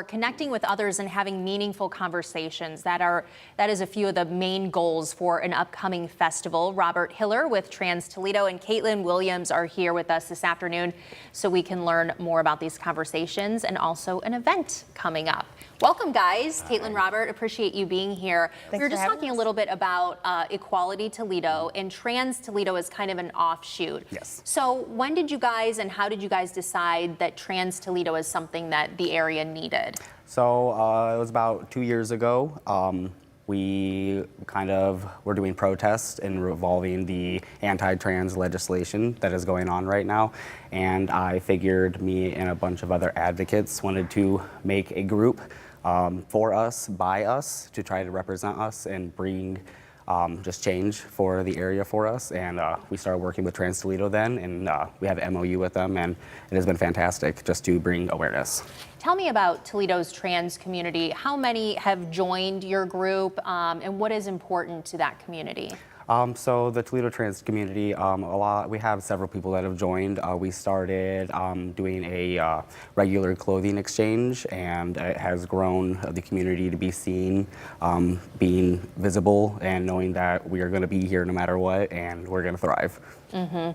Connecting with others and having meaningful conversations. That is a few of the main goals for an upcoming festival. Robert Hiller with TransToledo and Caitlin Williams are here with us this afternoon so we can learn more about these conversations and also an event coming up. Welcome, guys. Caitlin, Robert, appreciate you being here. We were just talking a little bit about Equality Toledo, and TransToledo is kind of an offshoot. Yes. So when did you guys and how did you guys decide that TransToledo is something that the area needed? So it was about 2 years ago. We were doing protests and revolving the anti-trans legislation that is going on right now. And I figured me and a bunch of other advocates wanted to make a group for us, by us, to try to represent us and bring just change for the area for us. And we started working with TransToledo then, and we have an MOU with them, and it has been fantastic just to bring awareness. Tell me about Toledo's trans community. How many have joined your group, and what is important to that community? So the Toledo trans community, we have several people that have joined. We started doing a regular clothing exchange, and it has grown the community to be seen, being visible, and knowing that we are going to be here no matter what, and we're going to thrive. Mm-hmm.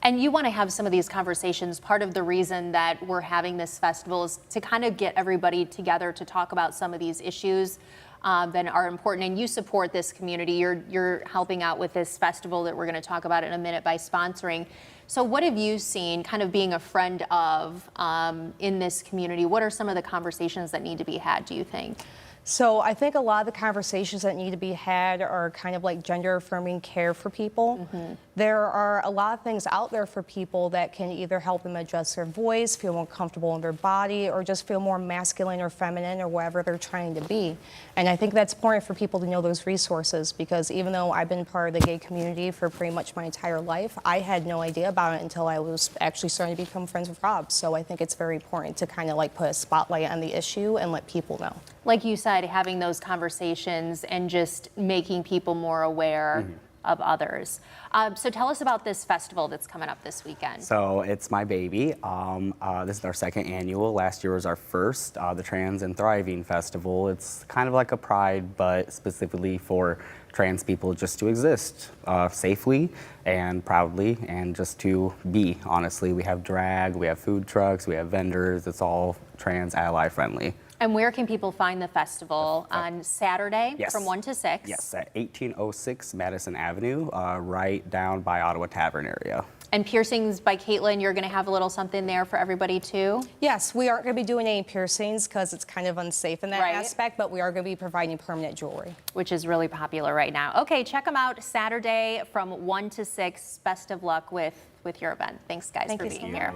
And you want to have some of these conversations. Part of the reason that we're having this festival is to kind of get everybody together to talk about some of these issues that are important. And you support this community. You're helping out with this festival that we're going to talk about in a minute by sponsoring. So what have you seen, kind of being a friend of in this community? What are some of the conversations that need to be had, do you think? So I think a lot of the conversations that need to be had are kind of like gender affirming care for people. Mm-hmm. There are a lot of things out there for people that can either help them adjust their voice, feel more comfortable in their body, or just feel more masculine or feminine or whatever they're trying to be. And I think that's important for people to know those resources, because even though I've been part of the gay community for pretty much my entire life, I had no idea about it until I was actually starting to become friends with Rob. So I think it's very important to kind of like put a spotlight on the issue and let people know. Like you said, having those conversations and just making people more aware of others. So tell us about this festival that's coming up this weekend. So it's my baby. This is our second annual. Last year was our first, the Trans and Thriving Festival. It's kind of like a pride, but specifically for trans people just to exist safely and proudly, and just to be, honestly. We have drag, we have food trucks, we have vendors. It's all trans ally friendly. And where can people find the festival? On Saturday, yes, from 1 to 6? Yes, at 1806 Madison Avenue, right down by Ottawa Tavern area. And piercings by Caitlin, you're going to have a little something there for everybody too? Yes, we aren't going to be doing any piercings because it's kind of unsafe in that aspect, but we are going to be providing permanent jewelry. Which is really popular right now. Okay, check them out Saturday from 1 to 6. Best of luck with your event. Thanks, guys, for being here.